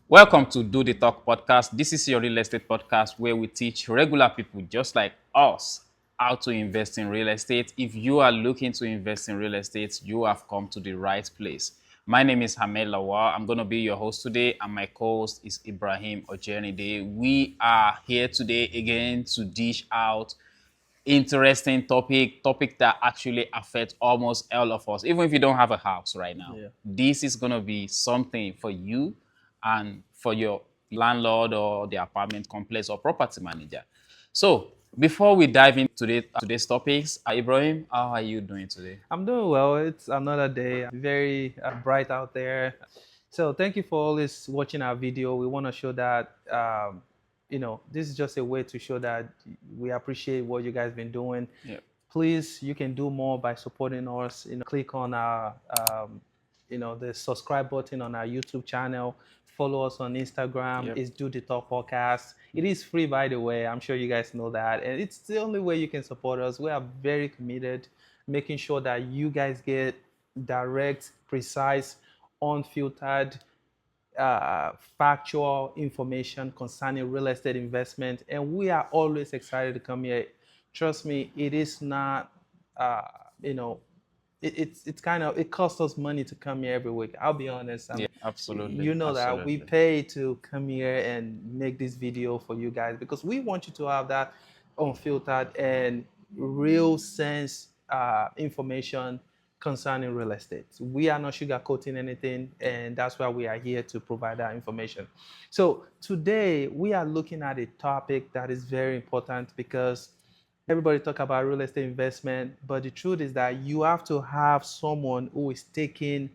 Welcome to Do the Talk podcast. This is your real estate podcast where we teach regular people just like us how to invest in real estate. If you are looking to invest in real estate, you have come to the right place. My name is Hamel Lawal. I'm going to be your host today, and my co-host is Ibrahim Ojenide. We are here today again to dish out interesting topic that actually affects almost all of us, even if you don't have a house right now. Yeah. This is going to be something for you and for your landlord or the apartment complex or property manager. So before we dive into today's topics, Ibrahim, how are you doing today? I'm doing well. It's another day, very bright out there. So thank you for always watching our video. We want to show that, this is just a way to show that we appreciate what you guys been doing. Yeah. Please, you can do more by supporting us. Click on our, the subscribe button on our YouTube channel. Follow us on Instagram. Yep. It's Do the Talk Podcast. It is free, by the way. I'm sure you guys know that. And it's the only way you can support us. We are very committed, making sure that you guys get direct, precise, unfiltered, factual information concerning real estate investment. And we are always excited to come here. Trust me, it is not, uh, you know, it's kind of, it costs us money to come here every week. I'll be honest. Yeah, absolutely. You know that we Absolutely. pay to come here and make this video for you guys because we want you to have that unfiltered and real sense information concerning real estate. We are not sugarcoating anything, and that's why we are here to provide that information. So today we are looking at a topic that is very important because everybody talk about real estate investment, but the truth is that you have to have someone who is taking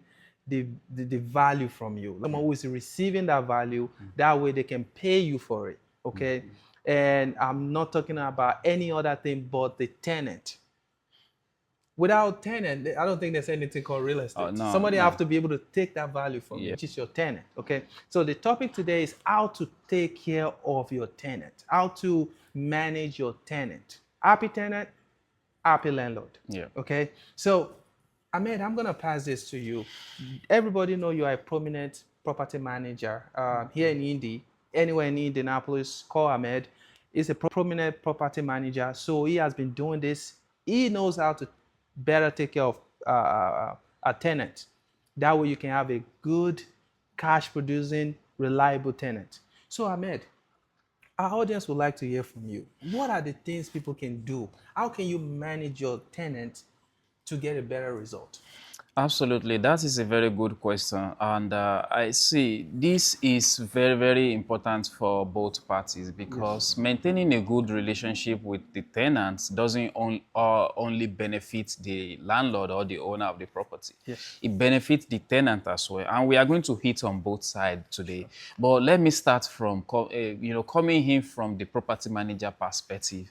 the value from you, someone who is receiving that value. That way they can pay you for it. Okay. And I'm not talking about any other thing but the tenant. Without tenant, I don't think there's anything called real Oh estate. no, Somebody have no. to be able to take that value from you, Yeah. which is your tenant. Okay. So the topic today is how to take care of your tenant, how to manage your tenant. Happy tenant, happy landlord. Yeah. Okay. So Ahmed, I'm gonna pass this to you. Everybody know you are a prominent property manager here in Indy, anywhere in Indianapolis. Call Ahmed. He's a prominent property manager, so he has been doing this. He knows how to better take care of a tenant. That way, you can have a good, cash-producing, reliable tenant. So Ahmed, our audience would like to hear from you. What are the things people can do? How can you manage your tenant to get a better result? Absolutely, that is a very good question, and I see this is very, very important for both parties because maintaining a good relationship with the tenants doesn't only benefit the landlord or the owner of the property. Yes. It benefits the tenant as well, and we are going to hit on both sides today. But let me start from coming in from the property manager perspective.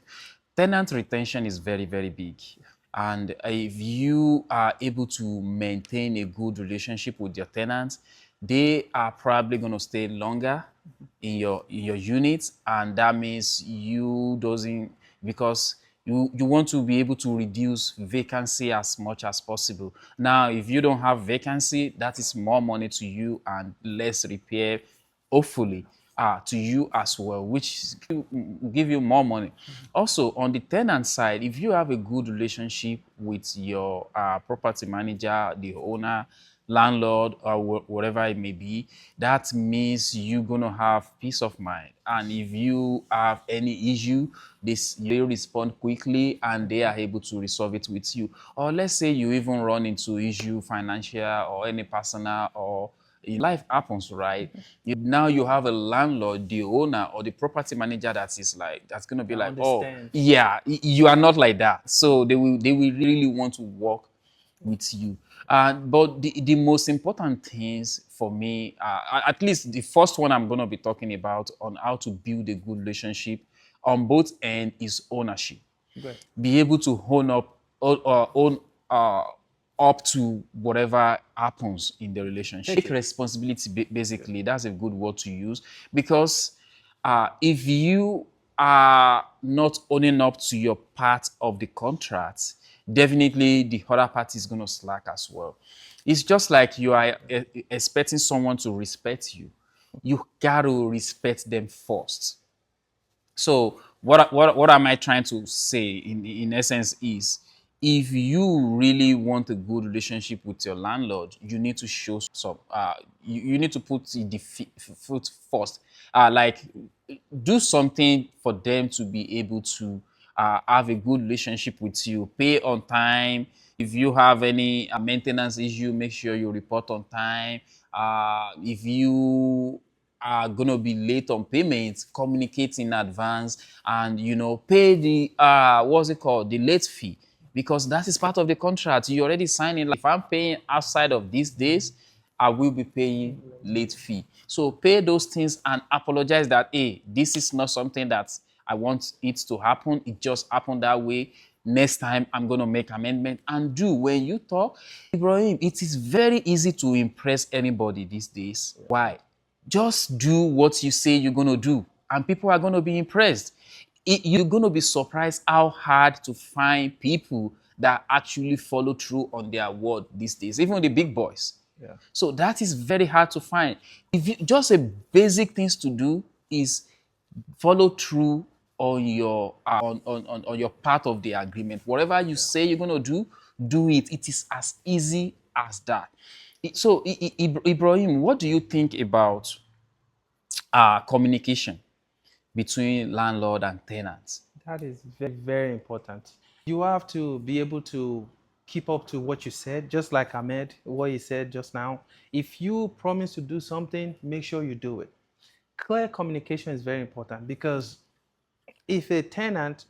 Tenant retention is very, very big. And if you are able to maintain a good relationship with your tenants, they are probably going to stay longer in your unit, and that means you doesn't because you want to be able to reduce vacancy as much as possible. Now, if you don't have vacancy, that is more money to you and less repair, hopefully, to you as well, which will give you more money. Also, on the tenant side, if you have a good relationship with your property manager, the owner, landlord, or whatever it may be, that means you're going to have peace of mind. And if you have any issue, they respond quickly and they are able to resolve it with you. Or let's say you even run into issue, financial or any personal, or life happens, right? Now you have a landlord, the owner, or the property manager that's gonna be I like, oh understand. yeah, you are not like that. So they will really want to work with you. But the most important things for me, at least the first one I'm gonna be talking about on how to build a good relationship on both ends is ownership. Good. Be able to own uh, up to whatever happens in the relationship. Take responsibility, basically. That's a good word to use because if you are not owning up to your part of the contract, definitely the other party is going to slack as well. It's just like you are expecting someone to respect you. you got to respect them first. So what am I trying to say in essence is, if you really want a good relationship with your landlord, you need to show some you need to put the foot first. Like, do something for them to be able to have a good relationship with you. Pay on time. If you have any maintenance issue, make sure you report on time. If you are gonna be late on payments, communicate in advance, and pay the what's it called, the late fee, because that is part of the contract. You already signed it. Like, if I'm paying outside of these days, I will be paying late fee. So pay those things and apologize that, hey, this is not something that I want it to happen. It just happened that way. Next time I'm going to make amendment. And do, when you talk, Ibrahim, it is very easy to impress anybody these days. Why? Just do what you say you're going to do, and people are going to be impressed. You're going to be surprised how hard to find people that actually follow through on their word these days, even the big boys. Yeah. So that is very hard to find. If you, just a basic things to do is follow through on your on your part of the agreement. Whatever you say you're going to do it. It is as easy as that. So Ibrahim, what do you think about communication between landlord and tenants? That is very, very important. You have to be able to keep up to what you said, just like Ahmed, what he said just now. If you promise to do something, make sure you do it. Clear communication is very important, because if a tenant,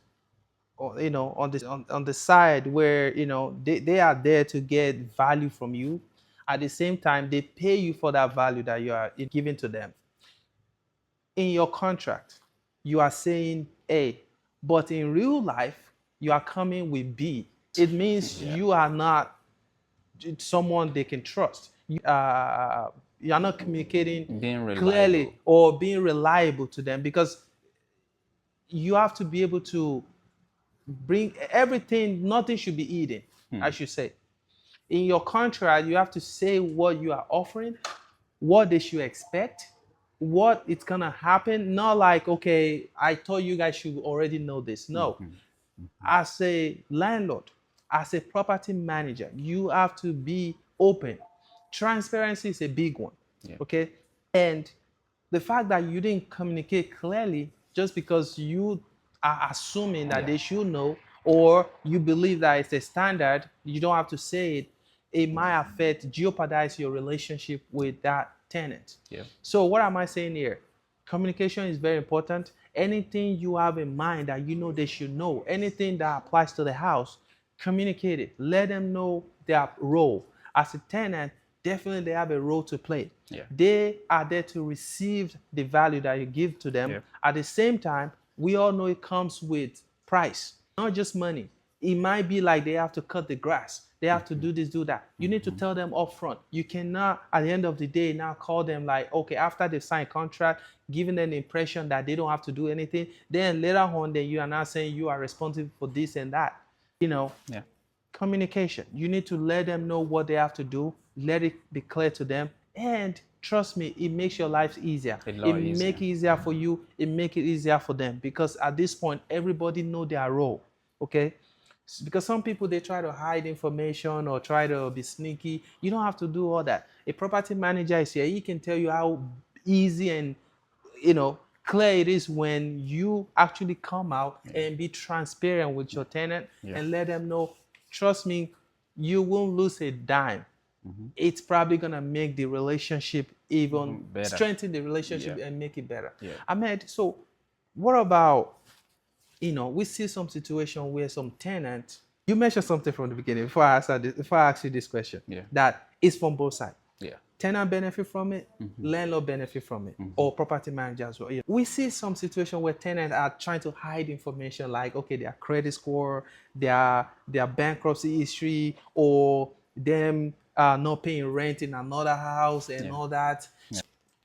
or on the side where they are there to get value from you, at the same time they pay you for that value that you are giving to them. In your contract, you are saying A, but in real life, you are coming with B. It means you are not someone they can trust. You are not communicating Being clearly reliable. or being reliable to them, because you have to be able to bring everything. Nothing should be hidden, I should say. In your contract, you have to say what you are offering, what they should expect, what it's gonna happen. Not like, okay, I thought you guys should already know this. No. As a landlord, as a property manager, you have to be open. Transparency is a big one. Yeah. Okay. And the fact that you didn't communicate clearly just because you are assuming that Yeah. they should know, or you believe that it's a standard, you don't have to say it, it might affect, jeopardize your relationship with that tenant. Yeah. So what am I saying here? Communication is very important. Anything you have in mind that you know they should know, anything that applies to the house, communicate it. Let them know their role. As a tenant, definitely they have a role to play. Yeah. They are there to receive the value that you give to them. Yeah. At the same time, we all know it comes with price, not just money. It might be like they have to cut the grass, they have to do this, do that. You need to tell them up front. You cannot, at the end of the day, now call them like, okay, after they've signed contract, giving them the impression that they don't have to do anything. Then later on, then you are now saying you are responsible for this and that. Yeah. Communication. You need to let them know what they have to do. Let it be clear to them. And trust me, it makes your life easier. A It lot easier. make it easier for you. It make it easier for them, because at this point, everybody know their role. Okay. Because some people, they try to hide information or try to be sneaky. You don't have to do all that. A property manager is here. He can tell you how easy and clear it is when you actually come out and be transparent with your tenant and let them know, trust me, you won't lose a dime. It's probably gonna make the relationship even Better. strengthen the relationship and make it better. Yeah. Ahmed, so what about, we see some situation where some tenant, you mentioned something from the beginning before I ask you this question, that is from both sides. Yeah. Tenant benefit from it, landlord benefit from it, or property manager as well. We see some situation where tenants are trying to hide information, like, okay, their credit score, their bankruptcy history, or them not paying rent in another house and all that.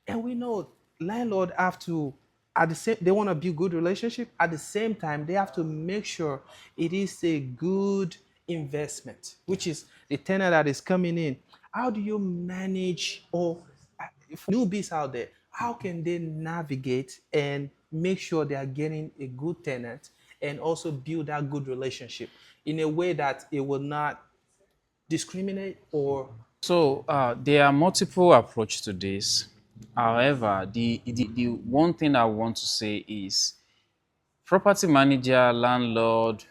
And we know landlord have to, at the same, they want to build good relationship. At the same time, they have to make sure it is a good investment, which is the tenant that is coming in. How do you manage, or if newbies out there, how can they navigate and make sure they are getting a good tenant and also build that good relationship in a way that it will not discriminate or So there are multiple approaches to this. However, the one thing I want to say is property manager, landlord,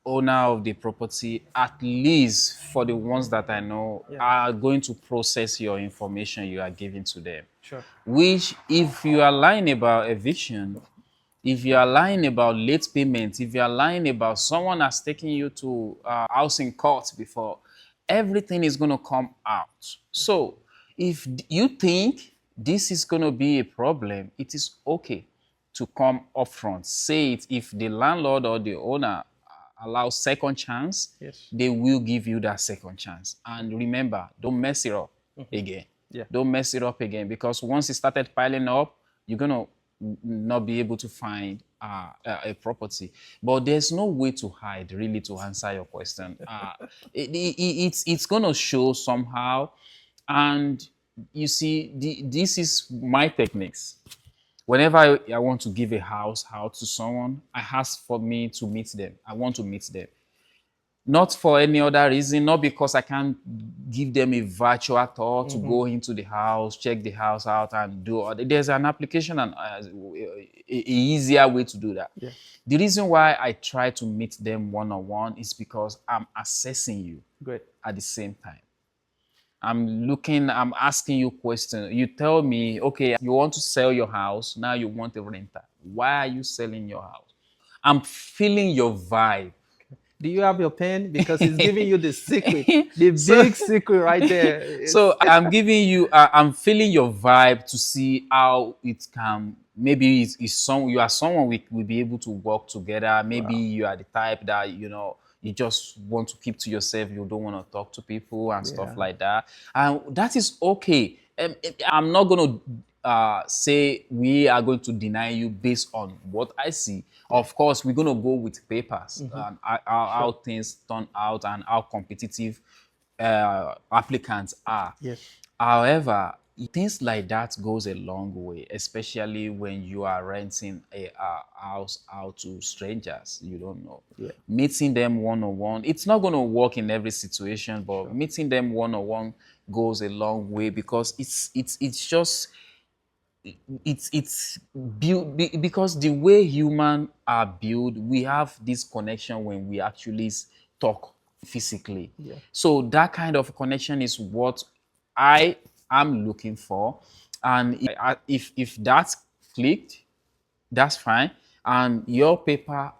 owner of the property, at least for the ones that I know, yeah, are going to process your information you are giving to them. sure, Which, if you are lying about eviction, if you are lying about late payment, if you are lying about someone has taken you to housing court before, everything is going to come out. So if you think this is going to be a problem, it is okay to come upfront. Say it. If the landlord or the owner allows second chance, yes, they will give you that second chance. And remember, don't mess it up again. yeah, Don't mess it up again, because once it started piling up, you're gonna not be able to find a property. But there's no way to hide, really, to answer your question. It's gonna show somehow, and you see, this is my techniques. Whenever I want to give a house out to someone, I ask for me to meet them. I want to meet them, not for any other reason, not because I can't give them a virtual tour to go into the house, check the house out, and do all. There's an application and a easier way to do that. yeah, The reason why I try to meet them one on one is because I'm assessing you great, at the same time. I'm asking you questions. You tell me, okay, you want to sell your house, now you want a renter. Why are you selling your house? I'm feeling your vibe. do you have your pen because it's giving you the secret, the So, big secret right there. so I'm giving you, I'm feeling your vibe to see how it can. Maybe it's some you are someone we will be able to work together. Maybe Wow, you are the type that you just want to keep to yourself. You don't want to talk to people and stuff yeah, like that, and that is okay. I'm not gonna say we are going to deny you based on what I see. Of course, we're gonna go with papers and how sure, things turn out and how competitive applicants are. yes, However, things like that goes a long way, especially when you are renting a house out to strangers you don't know. yeah, Meeting them one on one, it's not going to work in every situation, but sure, meeting them one on one goes a long way, because it's just it's built because the way human are built, we have this connection when we actually talk physically. yeah, So that kind of connection is what I am looking for, and if that's clicked, that's fine, and your paper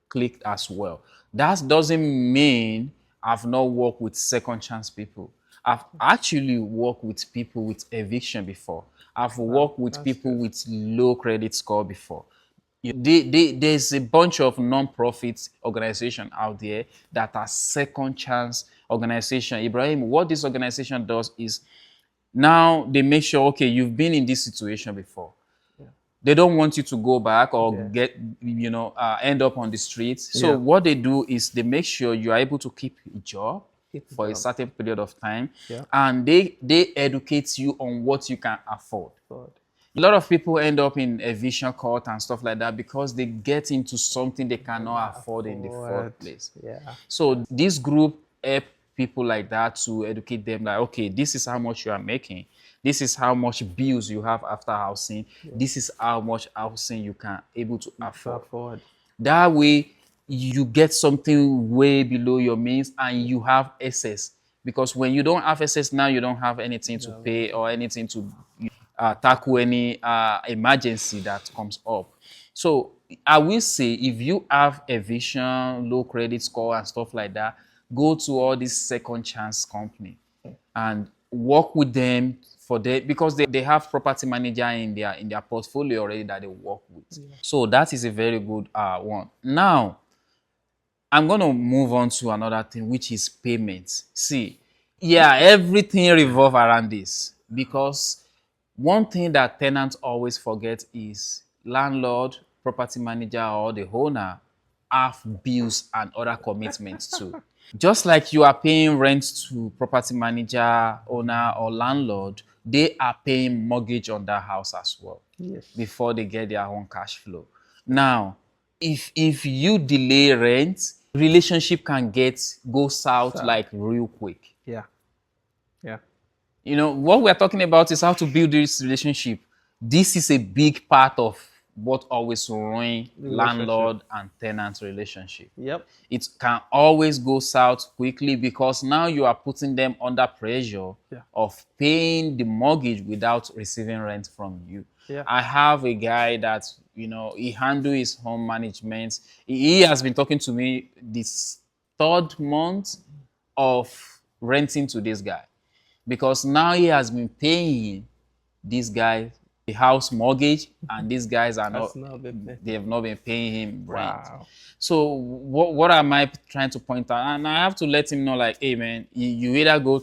clicked as well. That doesn't mean I've not worked with second chance people. I've actually worked with people with eviction before. I've wow, worked with that's people good, with low credit score before. There's a bunch of non-profit organizations out there that are second chance organization. Ibrahim, what this organization does is, now they make sure, okay, you've been in this situation before. yeah, They don't want you to go back or yeah, end up on the streets. So yeah, what they do is they make sure you are able to keep a job keep the for a job, certain period of time, yeah, and they educate you on what you can afford. good, A lot of people end up in eviction court and stuff like that because they get into something they cannot afford in the afford, first place. yeah, So this group help people like that to educate them, like, okay, this is how much you are making. This is how much bills you have after housing. yeah, This is how much housing you can able to to afford. afford, That way, you get something way below your means and you have excess. Because when you don't have excess now, you don't have anything to no, pay or anything to tackle any emergency that comes up. So I will say, if you have eviction, low credit score, and stuff like that, go to all these second chance company and work with them for that, because they have property manager in their portfolio already that they work with. yeah, So that is a very good one. Now I'm going to move on to another thing, which is payments. See, yeah, everything revolve around this, because one thing that tenants always forget is landlord, property manager, or the owner have bills and other commitments too. Just like you are paying rent to property manager, owner, or landlord, they are paying mortgage on that house as well Yes. before they get their own cash flow. Now, if you delay rent, relationship can go south So, like real quick. yeah. Yeah. You know, what we're talking about is how to build this relationship. This is a big part of what always ruin Relationship. landlord and tenant relationship. Yep. It can always go south quickly because now you are putting them under pressure Yeah. of paying the mortgage without receiving rent from you. Yeah. I have a guy that, you know, he handle his home management. He has been talking to me this third month of renting to this guy because now he has been paying this guy the house mortgage and these guys are That's not, not the thing. they have not been paying him rent. Wow. So what am I trying to point out? And I have to let him know, like, hey man, you either go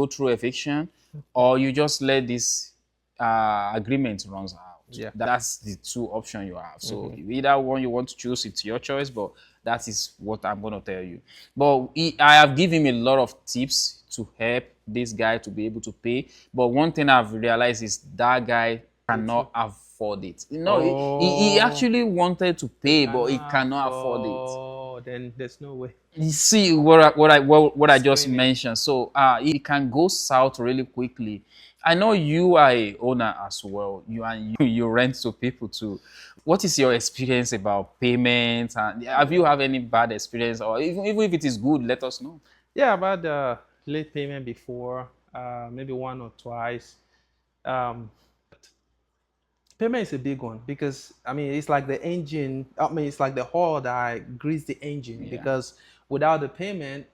through eviction or you just let this agreement runs out. Yeah. That's the two options you have. So either one you want to choose, it's your choice, but that is what I'm going to tell you. But I have given him a lot of tips to help this guy to be able to pay. But one thing I've realized is that guy cannot afford it. You know, he Oh, actually wanted to they pay, but he cannot cannot afford it. afford. Then there's no way. You see what I just Screaming. mentioned. So it can go south really quickly. I know you are a owner as well. You rent to people too. What is your experience about payments? And have you have any bad experience, or even if it is good, let us know. Yeah, about the late payment before, maybe one or twice. Um, Payment is a big one because I mean it's like the engine. I mean it's like the oil that grease the engine Yeah. because without the payment,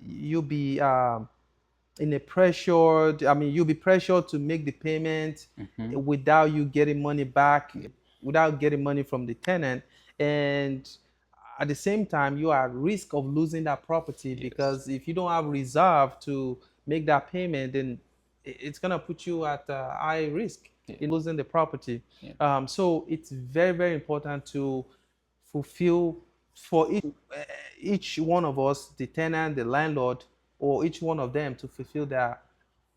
you'll be in a pressure. I mean you'll be pressured to make the payment without you getting money back, without getting money from the tenant, and at the same time you are at risk of losing that property Yes. because if you don't have reserve to make that payment, then it's gonna put you at high risk Yeah. in losing the property. Yeah. So it's very very important to fulfill for each one of us, the tenant, the landlord, or each one of them to fulfill their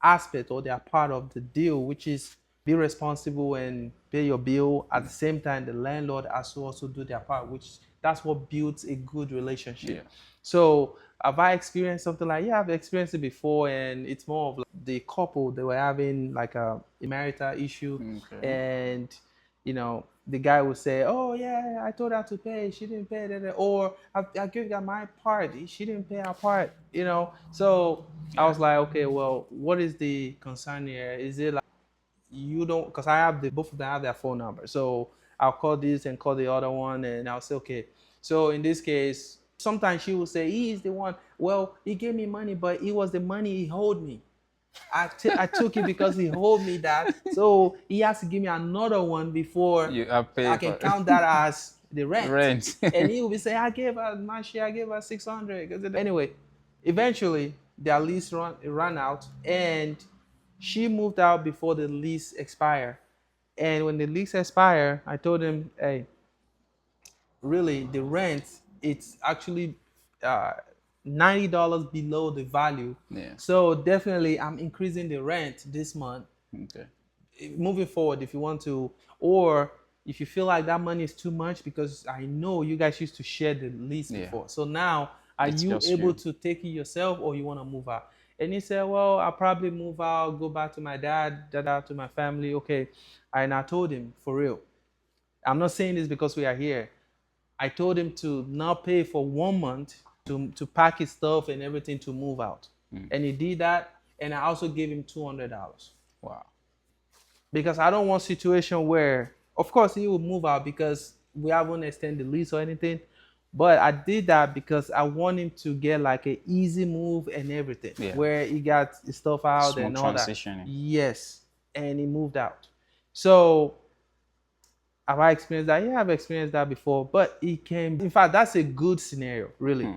aspect or their part of the deal, which is be responsible and pay your bill. At the same time, the landlord has to also do their part, which that's what builds a good relationship. Yeah. So have I experienced something like, yeah, I've experienced it before, and it's more of like the couple, they were having like a marital issue, Okay. and the guy would say, oh yeah, I told her to pay, she didn't pay, or I gave her my part, she didn't pay her part, so I was like, okay, well, what is the concern here? Is it like you don't, because I have the both of them have their phone number, so I'll call this and call the other one, and I'll say, okay, so in this case sometimes she will say he is the one, well, he gave me money, but it was the money he owed me. I took it because he owed me that. So he has to give me another one before You are I paying can for count that as the rent. rent. And he will be saying, I gave her my share, I gave her 600. Anyway, eventually their lease ran out and she moved out before the lease expired. And when the lease expired, I told him, hey, really the rent, it's actually uh, $90 below the value. Yeah. So definitely I'm increasing the rent this month. Okay. Moving forward, if you want to, or if you feel like that money is too much, because I know you guys used to share the lease Yeah. before, so now are It's you just able you. to take it yourself or you want to move out? And he said, well, I'll probably move out, go back to my dad, to my family. Okay. And I told him, for real, I'm not saying this because we are here. I told him to not pay for 1 month to pack his stuff and everything to move out. And he did that. And I also gave him $200 Wow. because I don't want situation where, of course, he will move out because we haven't extended the lease or anything. But I did that because I want him to get like an easy move and everything, Yeah. where he got his stuff out Smooth and all that. transitioning. Yes, and he moved out. So have I experienced that? Yeah, I've experienced that before. But it can, in fact, that's a good scenario, really.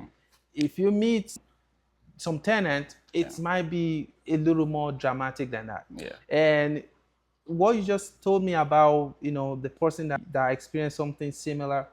If you meet some tenant, it might be a little more dramatic than that. Yeah. And what you just told me about, the person that experienced something similar,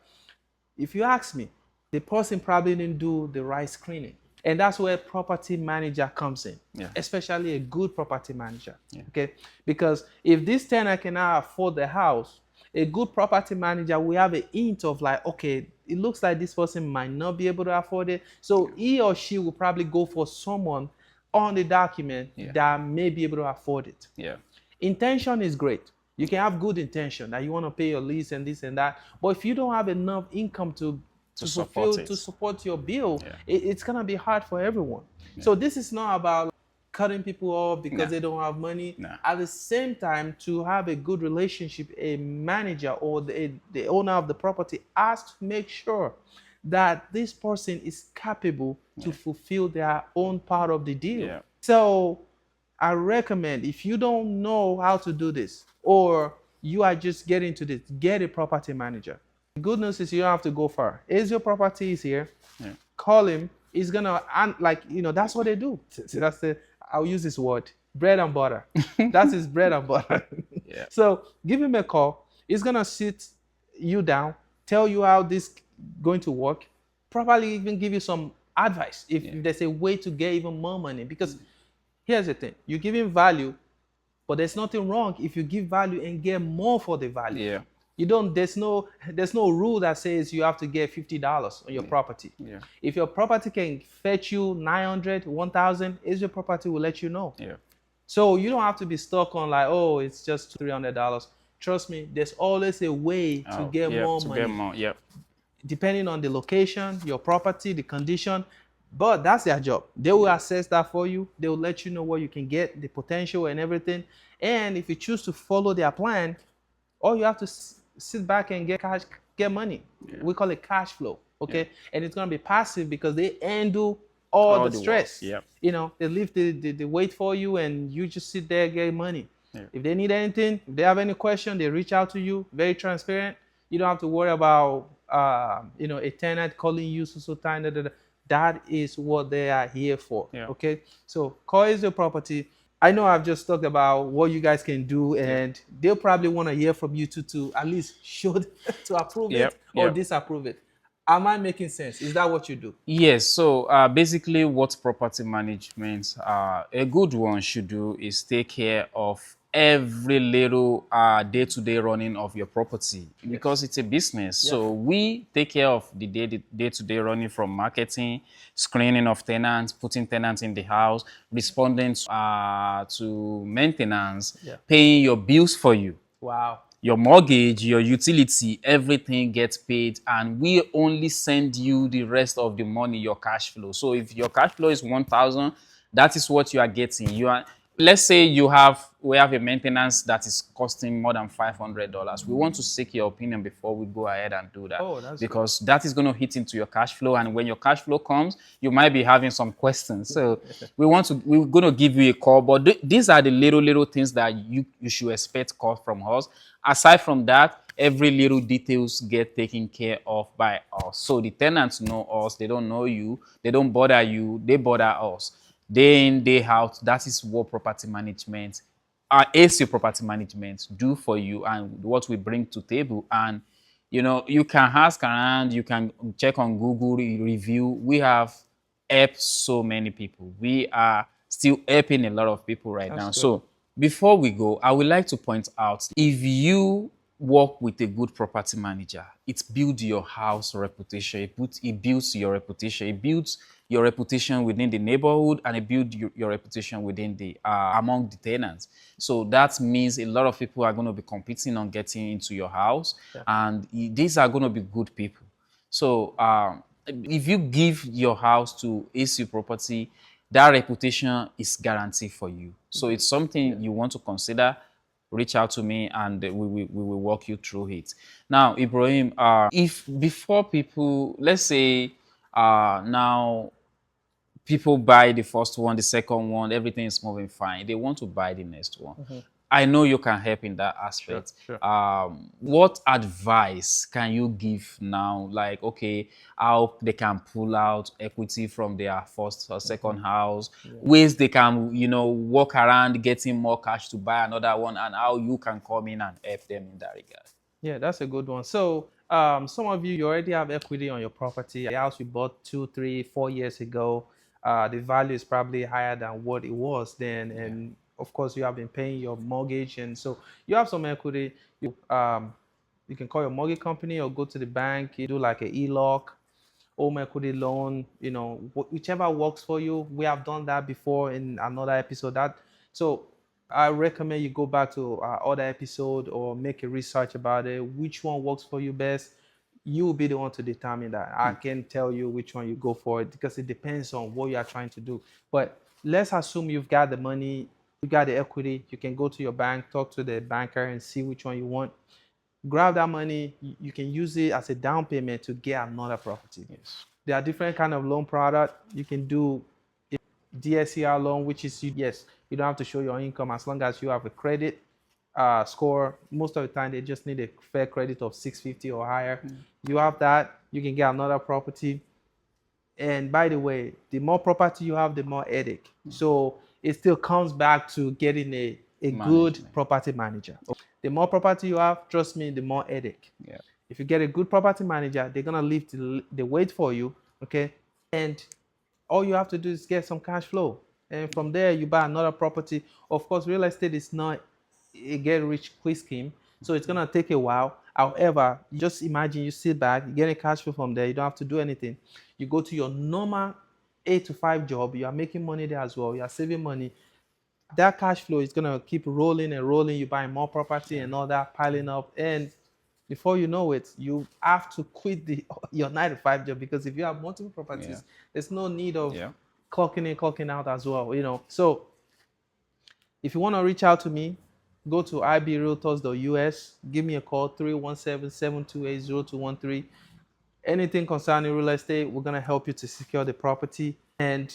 if you ask me, the person probably didn't do the right screening. And that's where property manager comes in, Yeah. especially a good property manager. Yeah. Okay, because if this tenant cannot afford the house, a good property manager will have a hint of like, okay, it looks like this person might not be able to afford it, so he or she will probably go for someone on the document Yeah. that may be able to afford it. Yeah. Intention is great. You can have good intention that you want to pay your lease and this and that, but if you don't have enough income To to support fulfill it. to support your bill, Yeah. it's gonna be hard for everyone. So this is not about cutting people off because No. they don't have money. No. At the same time, to have a good relationship, a manager or the owner of the property has to make sure that this person is capable to fulfill their own part of the deal. Yeah. So I recommend, if you don't know how to do this or you are just getting to this, get a property manager. The good news is you don't have to go far. Is your property is here? Yeah. Call him. He's gonna, and like, that's what they do. So that's the, I'll use this word, bread and butter. That's his bread and butter. Yeah. So give him a call. He's gonna sit you down, tell you how this going to work, probably even give you some advice if there's a way to get even more money. Because here's the thing, you give him value, but there's nothing wrong if you give value and get more for the value. Yeah. You don't, there's no rule that says you have to get $50 on your property. Yeah. If your property can fetch you 900, 1,000, is your property will let you know. Yeah. So you don't have to be stuck on like, oh, it's just $300. Trust me, there's always a way to get Yeah, more to money, get more. Yeah. depending on the location, your property, the condition. But that's their job. They will assess that for you. They will let you know what you can get, the potential and everything. And if you choose to follow their plan, all you have to sit back and get cash, get money. We call it cash flow. Okay, and it's gonna be passive because they handle all the stress. Yep. They leave the weight for you, and you just sit there and get money. Yeah. If they need anything, if they have any question, they reach out to you. Very transparent. You don't have to worry about a tenant calling you so time. That is what they are here for. Yeah. Okay, so call is your property. I know I've just talked about what you guys can do, and they'll probably want to hear from you to at least show to approve it or disapprove it. Am I making sense? Is that what you do? Yes. So basically, what property management, a good one should do is take care of every little day-to-day running of your property because it's a business. So we take care of the day-to-day running from marketing, screening of tenants, putting tenants in the house, responding to maintenance, paying your bills for you. Wow. Your mortgage, your utility, everything gets paid, and we only send you the rest of the money, your cash flow. So if your cash flow is 1,000, that is what you are getting. Let's say we have a maintenance that is costing more than $500. We want to seek your opinion before we go ahead and do that. Oh, that's because that is going to hit into your cash flow, and when your cash flow comes, you might be having some questions. So we're going to give you a call, but these are the little things that you should expect call from us. Aside from that, every little details get taken care of by us. So the tenants know us, they don't know you, they don't bother you, they bother us. Day in, day out, that is what property management, AC property management do for you and what we bring to table. And you can ask around, you can check on Google review. We have helped so many people. We are still helping a lot of people right now. good. So before we go, I would like to point out, if you work with a good property manager, it builds your house reputation. It builds your reputation. It builds your reputation within the neighborhood, and it builds your reputation within the among the tenants. So that means a lot of people are going to be competing on getting into your house, and these are going to be good people. So if you give your house to AC Property, that reputation is guaranteed for you. So it's something you want to consider. Reach out to me, and we will walk you through it. Now, Ibrahim, if before people, let's say now people buy the first one, the second one, everything is moving fine, they want to buy the next one. I know you can help in that aspect. Sure. What advice can you give now? Like, okay, how they can pull out equity from their first or second house, ways they can, walk around getting more cash to buy another one, and how you can come in and help them in that regard. Yeah, that's a good one. So some of you already have equity on your property, a house you bought 2, 3, 4 years ago. the value is probably higher than what it was then, and of course you have been paying your mortgage, and so you have some equity. You can call your mortgage company or go to the bank. You do like a e-lock, home equity loan, whichever works for you. We have done that before in another episode. So I recommend you go back to our other episode or make a research about it. Which one works for you best? You will be the one to determine that. I can tell you which one you go for it because it depends on what you are trying to do. But let's assume you've got the money, you got the equity. You can go to your bank, talk to the banker, and see which one you want. Grab that money. You can use it as a down payment to get another property. Yes. There are different kind of loan product. You can do DSCR loan, which is yes, you don't have to show your income as long as you have a credit score. Most of the time, they just need a fair credit of 650 or higher. You have that, you can get another property. And by the way, the more property you have, the more headache. So it still comes back to getting a good property manager. The more property you have, trust me, the more headache. Yeah. If you get a good property manager, they're gonna lift the weight for you, okay? And all you have to do is get some cash flow, and from there you buy another property. Of course, real estate is not a get rich quick scheme, so it's gonna take a while. However, just imagine you sit back, you get a cash flow from there, you don't have to do anything. You go to your normal 8 to 5 job, you are making money there as well, you are saving money. That cash flow is gonna keep rolling and rolling. You buy more property and all that piling up, and before you know it, you have to quit your 9 to 5 job, because if you have multiple properties, there's no need of clocking in, clocking out as well. So if you want to reach out to me, go to ibrealtors.us, give me a call, 317-728-0213. Anything concerning real estate, we're going to help you to secure the property. And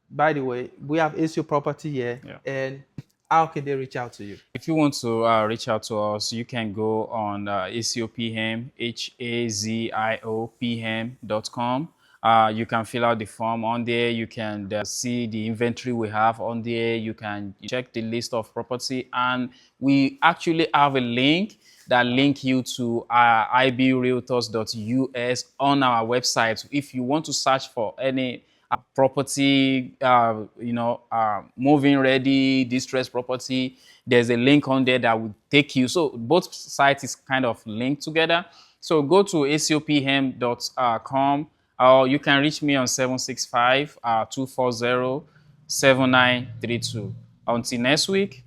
by the way, we have ACO Property here. And how can they reach out to you? If you want to reach out to us, you can go on ACOPM, HAZIOPM.com. You can fill out the form on there. You can see the inventory we have on there. You can check the list of property, and we actually have a link that link you to ibrealtors.us on our website. If you want to search for any property, moving ready, distressed property, there's a link on there that will take you. So both sites is kind of linked together. So go to acopm.com, or you can reach me on 765-240-7932. Until next week,